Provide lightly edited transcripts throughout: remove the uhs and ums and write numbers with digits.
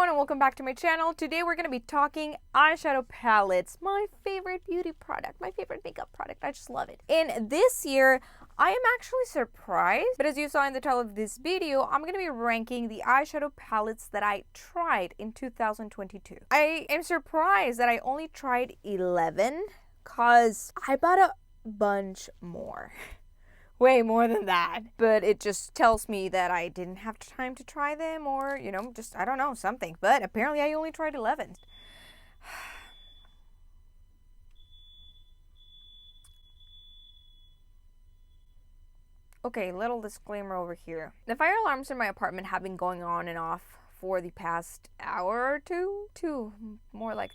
everyone and welcome back to my channel. Today we're going to be talking eyeshadow palettes, my favorite beauty product, my favorite makeup product. I just love it. And this year I am actually surprised, but as you saw in the title of this video, I'm going to be ranking the eyeshadow palettes that I tried in 2022. I am surprised that I only tried 11 because I bought a bunch more. Way more than that, but it just tells me that I didn't have time to try them, or you know, just I don't know, something. But apparently I only tried 11. Okay, little disclaimer over here. The fire alarms in my apartment have been going on and off for the past hour or two, more like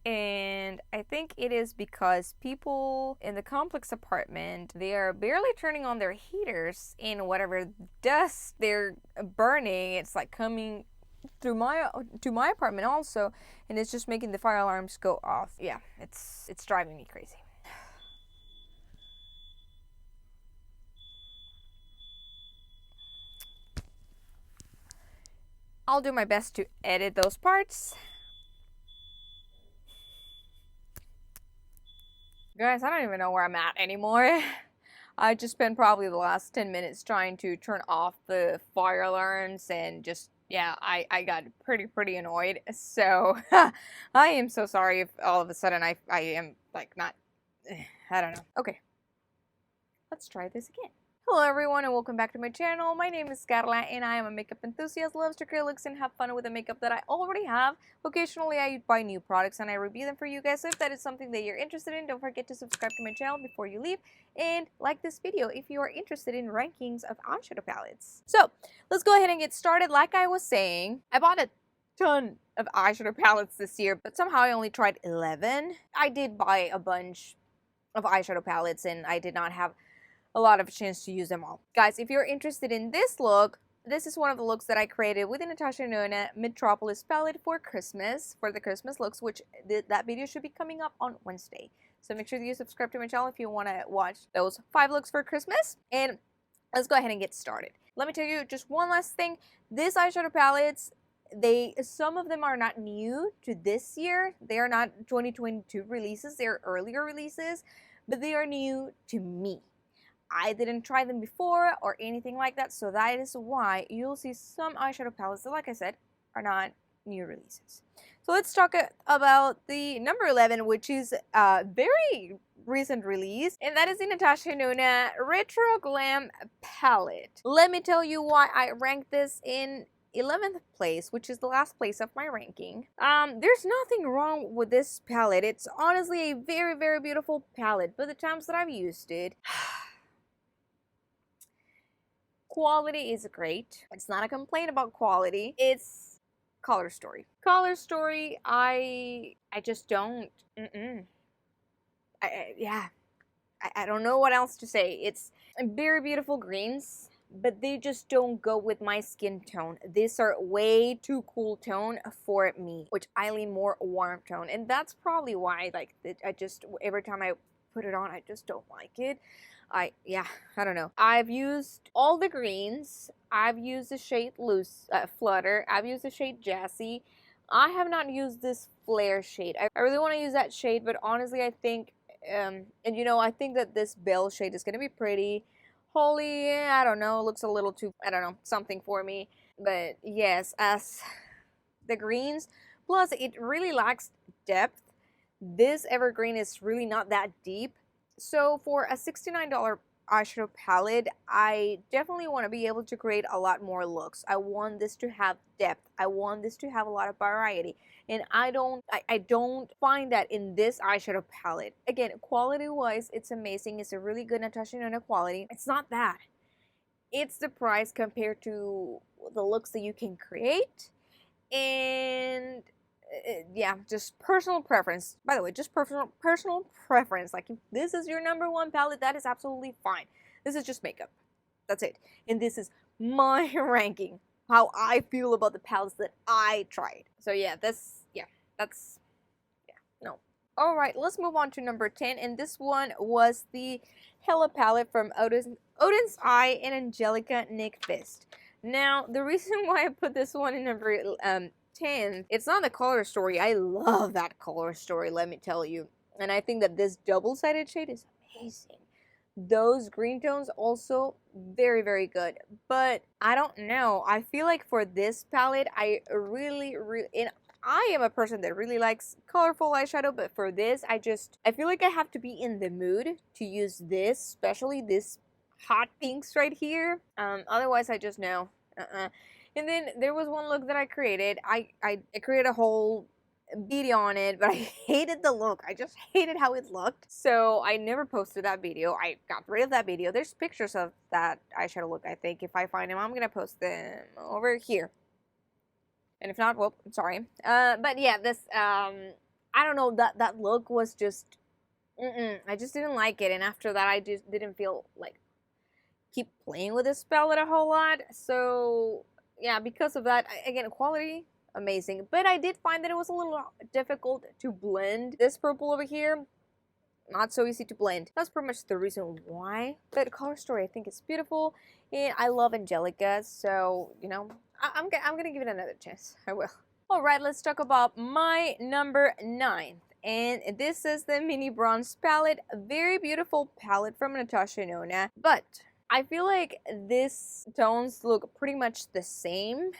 and I think it is because people in the complex apartment, they are barely turning on their heaters, and whatever dust they're burning, it's like coming through to my apartment also, and it's just making the fire alarms go off. Yeah, it's driving me crazy. I'll do my best to edit those parts. Guys, I don't even know where I'm at anymore. I just spent probably the last 10 minutes trying to turn off the fire alarms, and just, yeah, I got pretty annoyed. So, I am so sorry if all of a sudden I am, like, not, I don't know. Okay, let's try this again. Hello everyone and welcome back to my channel. My name is Carla and I am a makeup enthusiast, loves to create looks and have fun with the makeup that I already have. Occasionally I buy new products and I review them for you guys. So if that is something that you're interested in, don't forget to subscribe to my channel before you leave and like this video if you are interested in rankings of eyeshadow palettes. So let's go ahead and get started. Like I was saying, I bought a ton of eyeshadow palettes this year, but somehow I only tried 11. I did buy a bunch of eyeshadow palettes and I did not have a lot of chance to use them all. Guys, if you're interested in this look, this is one of the looks that I created with the Natasha Denona Metropolis palette for Christmas, for the Christmas looks, which that video should be coming up on Wednesday. So make sure that you subscribe to my channel if you want to watch those 5 looks for Christmas. And let's go ahead and get started. Let me tell you just one last thing. These eyeshadow palettes, some of them are not new to this year. They are not 2022 releases. They're earlier releases, but they are new to me. I didn't try them before or anything like that, so that is why you'll see some eyeshadow palettes that, like I said, are not new releases. So let's talk about the number 11, which is a very recent release, and that is the Natasha Denona Retro Glam palette. Let me tell you why I ranked this in 11th place, which is the last place of my ranking. There's nothing wrong with this palette. It's honestly a very beautiful palette, but the times that I've used it, quality is great. It's not a complaint about quality. It's color story. Color story, I just don't. I don't know what else to say. It's very beautiful greens, but they just don't go with my skin tone. These are way too cool tone for me, which I lean more warm tone, and that's probably why, like, I just, every time I put it on, I just don't like it. I don't know. I've used all the greens. I've used the shade Loose Flutter. I've used the shade Jassy. I have not used this Flare shade. I really want to use that shade, but honestly, I think, and you know, I think that this Belle shade is going to be pretty. Holy, I don't know, looks a little too, I don't know, something for me. But yes, as the greens, plus it really lacks depth. This Evergreen is really not that deep. So for a $69 eyeshadow palette, I definitely want to be able to create a lot more looks. I want this to have depth. I want this to have a lot of variety. And I don't find that in this eyeshadow palette. Again, quality-wise, it's amazing. It's a really good Natasha Denona quality. It's not bad. It's the price compared to the looks that you can create. And yeah, just personal preference. By the way, just personal preference. Like, if this is your number 1 palette, that is absolutely fine. This is just makeup. That's it. And this is my ranking. How I feel about the palettes that I tried. So yeah, no. Alright, let's move on to number 10, and this one was the Hela palette from Oden's Eye and Angelica Nick Fist. Now, the reason why I put this one in number 10, it's not the color story. I love that color story, let me tell you. And I think that this double-sided shade is amazing. Those green tones also very, very good. But I don't know. I feel like for this palette, I really, and I am a person that really likes colorful eyeshadow, but for this, I feel like I have to be in the mood to use this, especially this hot pinks right here. Otherwise, I just know. And then there was one look that I created. I created a whole video on it, but I hated the look. I just hated how it looked. So I never posted that video. I got rid of that video. There's pictures of that eyeshadow look, I think. If I find them, I'm gonna post them over here. And if not, well, I'm sorry. But yeah, this, I don't know, that look was just, I just didn't like it. And after that, I just didn't feel like keep playing with this palette a whole lot. So yeah, because of that, again, quality, amazing. But I did find that it was a little difficult to blend. This purple over here, not so easy to blend. That's pretty much the reason why. But color story, I think it's beautiful. And I love Angelica, so, you know, I'm gonna give it another chance. I will. Alright, let's talk about my number 9. And this is the Mini Bronze palette. A very beautiful palette from Natasha and Denona. But I feel like these tones look pretty much the same.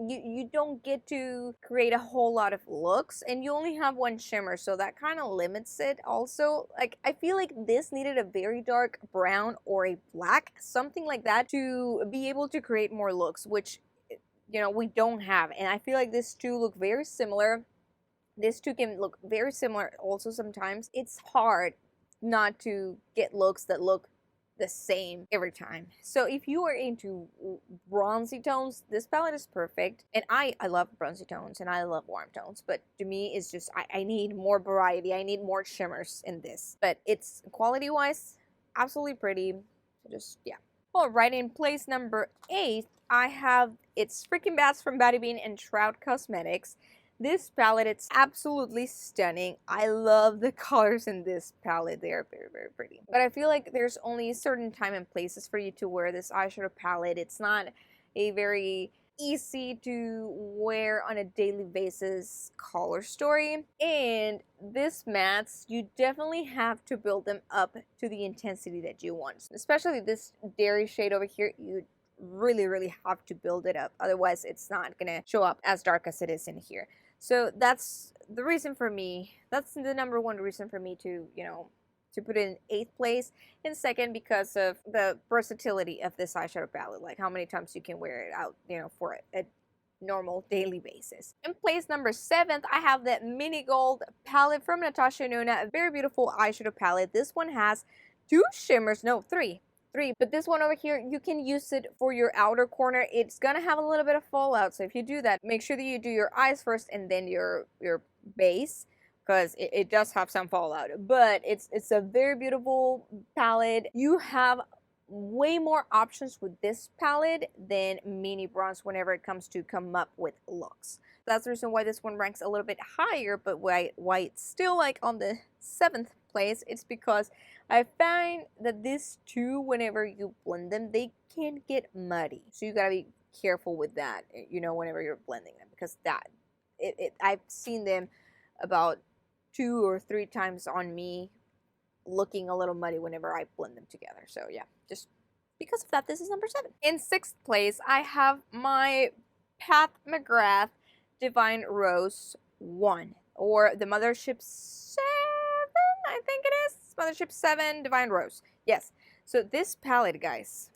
You don't get to create a whole lot of looks, and you only have one shimmer, so that kind of limits it. Also, like, I feel like this needed a very dark brown or a black, something like that, to be able to create more looks, which, you know, we don't have. And I feel like these two look very similar. These two can look very similar also sometimes. It's hard not to get looks that look the same every time. So if you are into bronzy tones, this palette is perfect. And I love bronzy tones and I love warm tones, but to me it's just I need more variety. I need more shimmers in this. But it's quality wise absolutely pretty. So just yeah. Alright, in place number 8, I have It's Freaking Bats from Batty and Shroud Cosmetics. This palette, it's absolutely stunning. I love the colors in this palette. They are very, very pretty. But I feel like there's only a certain time and places for you to wear this eyeshadow palette. It's not a very easy to wear on a daily basis color story. And this mattes, you definitely have to build them up to the intensity that you want. Especially this dairy shade over here, you really have to build it up. Otherwise, it's not gonna show up as dark as it is in here. So that's the reason for me, that's the number one reason for me to, you know, to put it in 8th place. And second, because of the versatility of this eyeshadow palette, like how many times you can wear it out, you know, for a normal daily basis. In place number 7th, I have the Mini Gold palette from Natasha and Denona, a very beautiful eyeshadow palette. This one has 2 shimmers, no, 3, but this one over here, you can use it for your outer corner. It's gonna have a little bit of fallout, so if you do that, make sure that you do your eyes first and then your base, because it does have some fallout. But it's a very beautiful palette. You have way more options with this palette than Mini Bronze whenever it comes to come up with looks. That's the reason why this one ranks a little bit higher, but why it's still like on the 7th place, it's because I find that these two, whenever you blend them, they can get muddy. So you gotta be careful with that, you know, whenever you're blending them, because I've seen them about 2 or 3 times on me looking a little muddy whenever I blend them together. So yeah, just because of that, this is number 7. In 6th place, I have my Pat McGrath Divine Rose 1, or the Mothership 7, I think it is. Mothership 7 Divine Rose. Yes. So this palette, guys,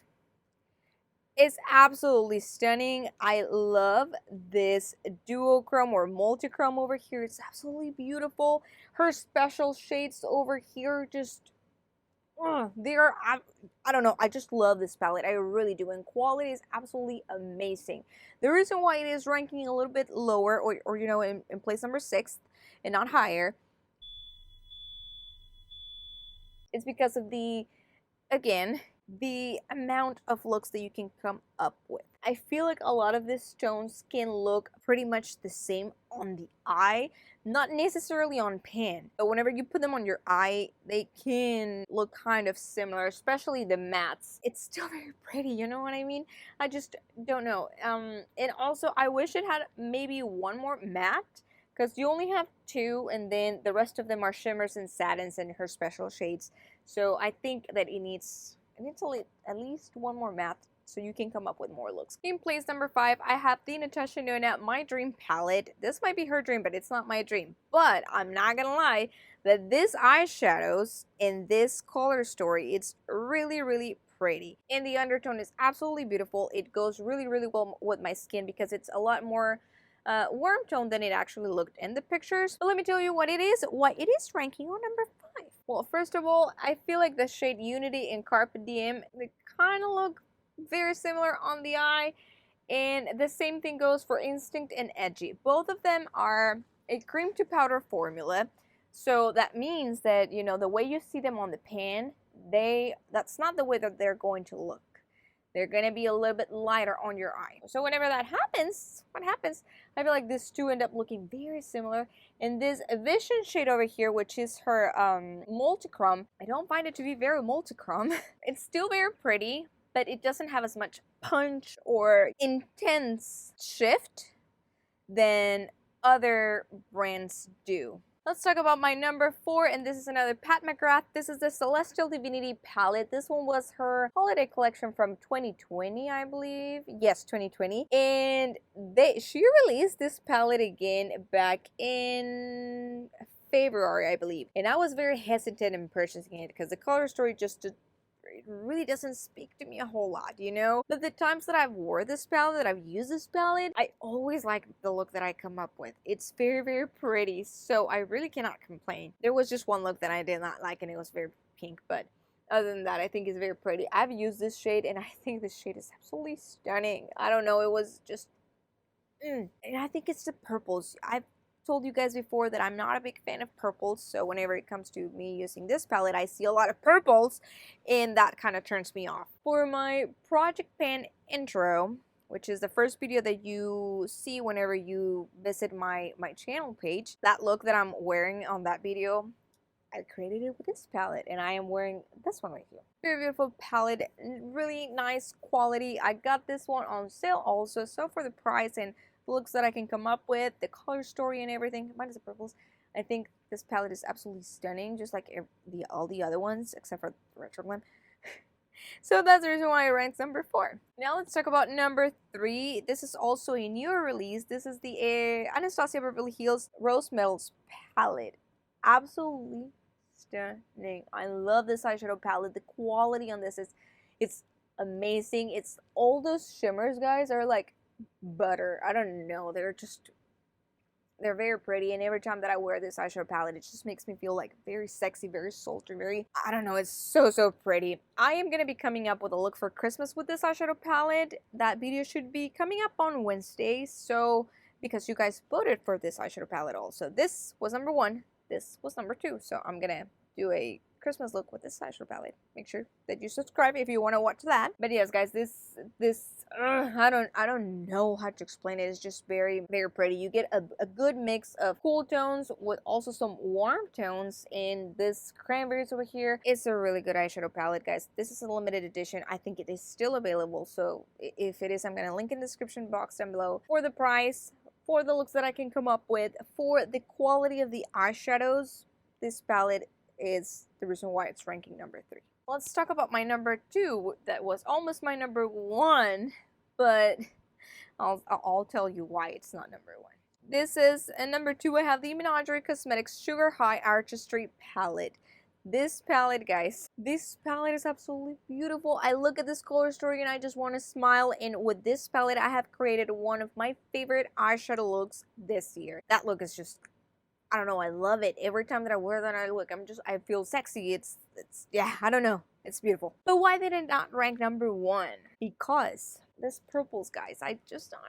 is absolutely stunning. I love this duochrome or multichrome over here. It's absolutely beautiful. Her special shades over here just, they're, I don't know. I just love this palette. I really do. And quality is absolutely amazing. The reason why it is ranking a little bit lower, or you know, in place number 6 and not higher, it's because of the amount of looks that you can come up with. I feel like a lot of these tones can look pretty much the same on the eye, Not necessarily on pan, but whenever you put them on your eye, they can look kind of similar, especially the mattes. It's still very pretty, you know what I mean? I just don't know. And also, I wish it had maybe one more matte, because you only have two, and then the rest of them are shimmers and satins and her special shades. So I think that it needs at least one more matte, so you can come up with more looks. In place number 5, I have the Natasha Denona My Dream palette. This might be her dream, but it's not my dream. But I'm not gonna lie, that this eyeshadows in this color story, it's really, really pretty. And the undertone is absolutely beautiful. It goes really, really well with my skin because it's a lot more warm tone than it actually looked in the pictures. But let me tell you what it is ranking on number 5. Well, first of all, I feel like the shade Unity and Carpe Diem, they kind of look very similar on the eye, and the same thing goes for Instinct and Edgy. Both of them are a cream to powder formula, so that means that, you know, the way you see them on the pan, that's not the way that they're going to look. They're going to be a little bit lighter on your eye. So whenever that happens, what happens? I feel like these two end up looking very similar. And this Vision shade over here, which is her multichrome, I don't find it to be very multichrome. It's still very pretty, but it doesn't have as much punch or intense shift than other brands do. Let's talk about my number 4, and this is another Pat McGrath. This is the Celestial Divinity palette. This one was her holiday collection from 2020, I believe. Yes, 2020. And she released this palette again back in February, I believe. And I was very hesitant in purchasing it because the color story just it really doesn't speak to me a whole lot, you know? But the times that I've wore this palette, that I've used this palette, I always like the look that I come up with. It's very, very pretty, so I really cannot complain. There was just one look that I did not like, and it was very pink, but other than that, I think it's very pretty. I've used this shade, and I think this shade is absolutely stunning. I don't know, it was just... And I think it's the purples. I've told you guys before that I'm not a big fan of purples, so whenever it comes to me using this palette, I see a lot of purples, and that kind of turns me off. For my Project Pan intro, which is the first video that you see whenever you visit my channel page, that look that I'm wearing on that video, I created it with this palette, and I am wearing this one right here. Very beautiful palette, really nice quality. I got this one on sale also, so for the price and the looks that I can come up with, the color story and everything, minus the purples, I think this palette is absolutely stunning, just like all the other ones, except for Retro Glam. So that's the reason why it ranks number 4. Now let's talk about number 3. This is also a newer release. This is the Anastasia Beverly Hills Rose Metals palette. Absolutely stunning. I love this eyeshadow palette. The quality on this it's amazing. It's all those shimmers, guys, are like butter. I don't know, they're very pretty, and every time that I wear this eyeshadow palette, it just makes me feel like very sexy, very sultry, very, I don't know, it's so pretty. I am gonna be coming up with a look for Christmas with this eyeshadow palette. That video should be coming up on Wednesday, so because you guys voted for this eyeshadow palette also. This was number 1, this was number 2, so I'm gonna do a Christmas look with this eyeshadow palette. Make sure that you subscribe if you want to watch that. But yes, guys, this I don't know how to explain it. It's just very, very pretty. You get a good mix of cool tones with also some warm tones. And this cranberries over here is a really good eyeshadow palette, guys. This is a limited edition. I think it is still available, so if it is, I'm gonna link in the description box down below for the price, for the looks that I can come up with, for the quality of the eyeshadows. This palette is the reason why it's ranking number 3. Let's talk about my number 2. That was almost my number 1, but I'll tell you why it's not number 1. This is number 2. I have the Menagerie Cosmetics Sugar High Artistry palette. This palette, guys, this palette is absolutely beautiful. I look at this color story and I just want to smile, and with this palette I have created one of my favorite eyeshadow looks this year. That look is just, I don't know, I love it. Every time that I wear that I feel sexy. It's yeah, I don't know. It's beautiful. But why did it not rank number 1? Because this purples, guys, I just don't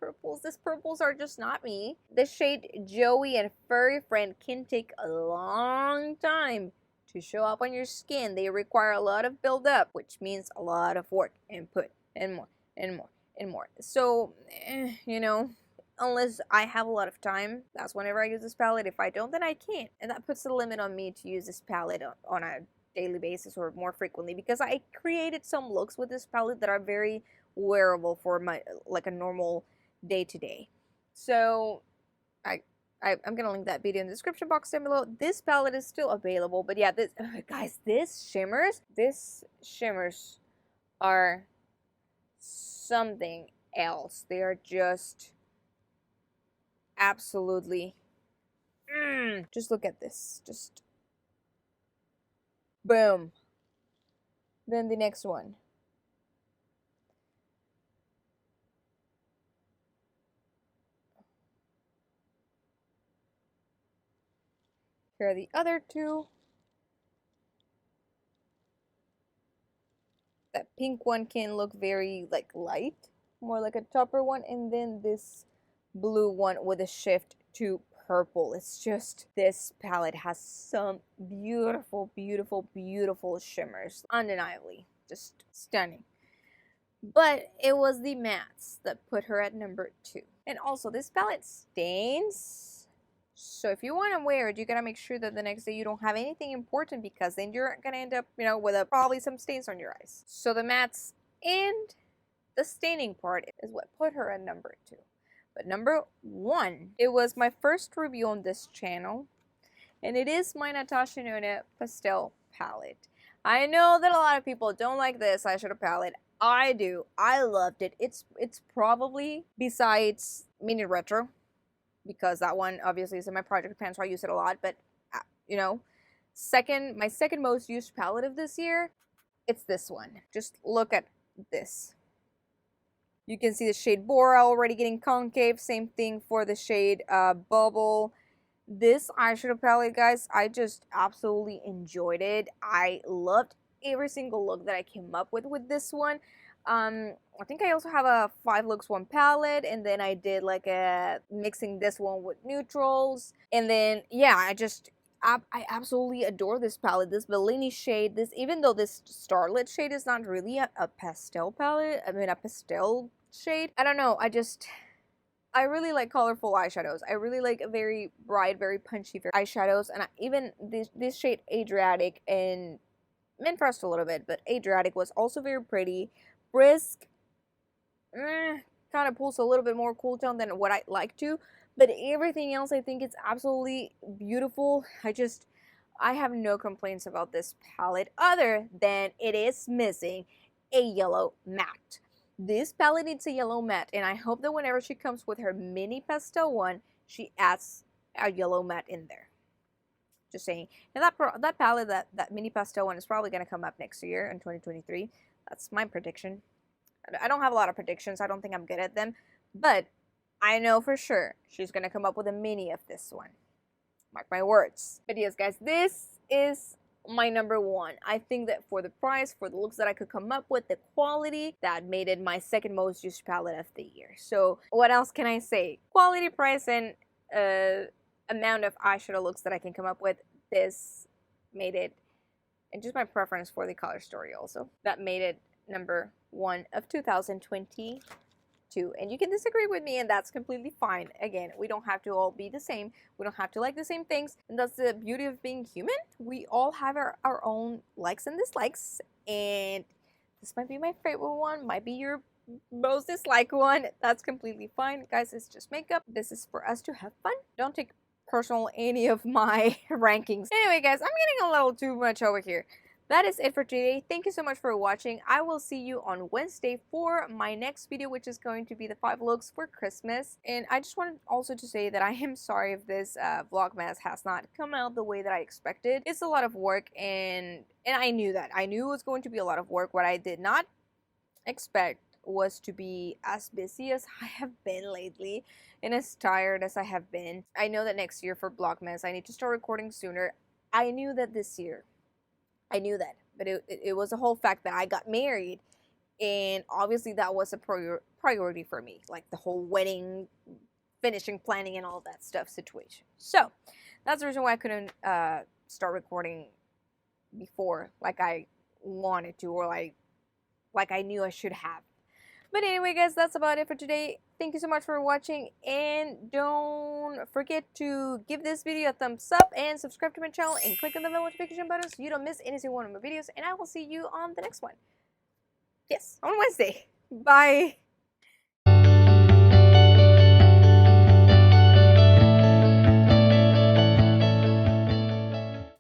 purples. These purples are just not me. The shade Joey and Furry Friend can take a long time to show up on your skin. They require a lot of build up, which means a lot of work and put and more and more and more. So, you know, unless I have a lot of time. That's whenever I use this palette. If I don't, then I can't. And that puts a limit on me to use this palette on a daily basis or more frequently, because I created some looks with this palette that are very wearable for my, like, a normal day-to-day. So I'm gonna link that video in the description box down below. This palette is still available, but yeah, this guys, these shimmers are something else. They are just absolutely just look at this. Just boom. Then the next one. Here are the other two. That pink one can look very like light, more like a topper one, and then this blue one with a shift to purple. It's just, this palette has some beautiful, beautiful, beautiful shimmers. Undeniably, just stunning. But it was the mattes that put her at number 2. And also, this palette stains. So if you want to wear it, you gotta make sure that the next day you don't have anything important, because then you're gonna end up, you know, with probably some stains on your eyes. So the mattes and the staining part is what put her at number 2. But number 1, it was my first review on this channel, and it is my Natasha Pastel palette. I know that a lot of people don't like this eyeshadow palette. I do. I loved it. It's probably, besides Mini Retro, because that one obviously is in my project pan, so I use it a lot, but you know, my second most used palette of this year, it's this one. Just look at this. You can see the shade Bora already getting concave. Same thing for the shade Bubble. This eyeshadow palette, guys, I just absolutely enjoyed it. I loved every single look that I came up with this one. I think I also have a 5 looks 1 palette, and then I did like a mixing this one with neutrals, and then yeah, I absolutely adore this palette. This Bellini shade, even though this Starlit shade is not really a pastel palette, I mean a pastel shade, I don't know, I really like colorful eyeshadows. I really like very bright, very punchy eyeshadows, and even this shade Adriatic, and Minfrost a little bit, but Adriatic was also very pretty. Brisk kind of pulls a little bit more cool tone than what I like to, but everything else I think it's absolutely beautiful. I have no complaints about this palette, other than it is missing a yellow matte. This palette needs a yellow matte, and I hope that whenever she comes with her mini pastel one, she adds a yellow matte in there. Just saying. And that palette, that mini pastel one, is probably going to come up next year in 2023. That's my prediction. I don't have a lot of predictions. I don't think I'm good at them. But I know for sure she's going to come up with a mini of this one. Mark my words. But yes, guys, this is my number 1. I think that for the price, for the looks that I could come up with, the quality, that made it my second most used palette of the year. So what else can I say? Quality, price, and amount of eyeshadow looks that I can come up with, this made it, and just my preference for the color story also, that made it number 1 of 2022. And you can disagree with me, and that's completely fine. Again, we don't have to all be the same. We don't have to like the same things, and that's the beauty of being human. We all have our own likes and dislikes, and this might be my favorite one, might be your most disliked one. That's completely fine, guys. It's just makeup. This is for us to have fun. Don't take personal any of my rankings. Anyway, guys, I'm getting a little too much over here. That is it for today. Thank you so much for watching. I will see you on Wednesday for my next video, which is going to be the 5 looks for Christmas. And I just wanted also to say that I am sorry if this vlogmas has not come out the way that I expected. It's a lot of work, and I knew that. I knew it was going to be a lot of work. What I did not expect was to be as busy as I have been lately, and as tired as I have been. I know that next year for Vlogmas I need to start recording sooner. I knew that this year. I knew that, but it was a whole fact that I got married, and obviously that was a priority for me, like the whole wedding, finishing planning, and all that stuff situation. So that's the reason why I couldn't start recording before like I wanted to, or like I knew I should have. But anyway, guys, that's about it for today. Thank you so much for watching, and don't forget to give this video a thumbs up and subscribe to my channel and click on the bell notification button so you don't miss any single one of my videos, and I will see you on the next one. Yes, on Wednesday. Bye.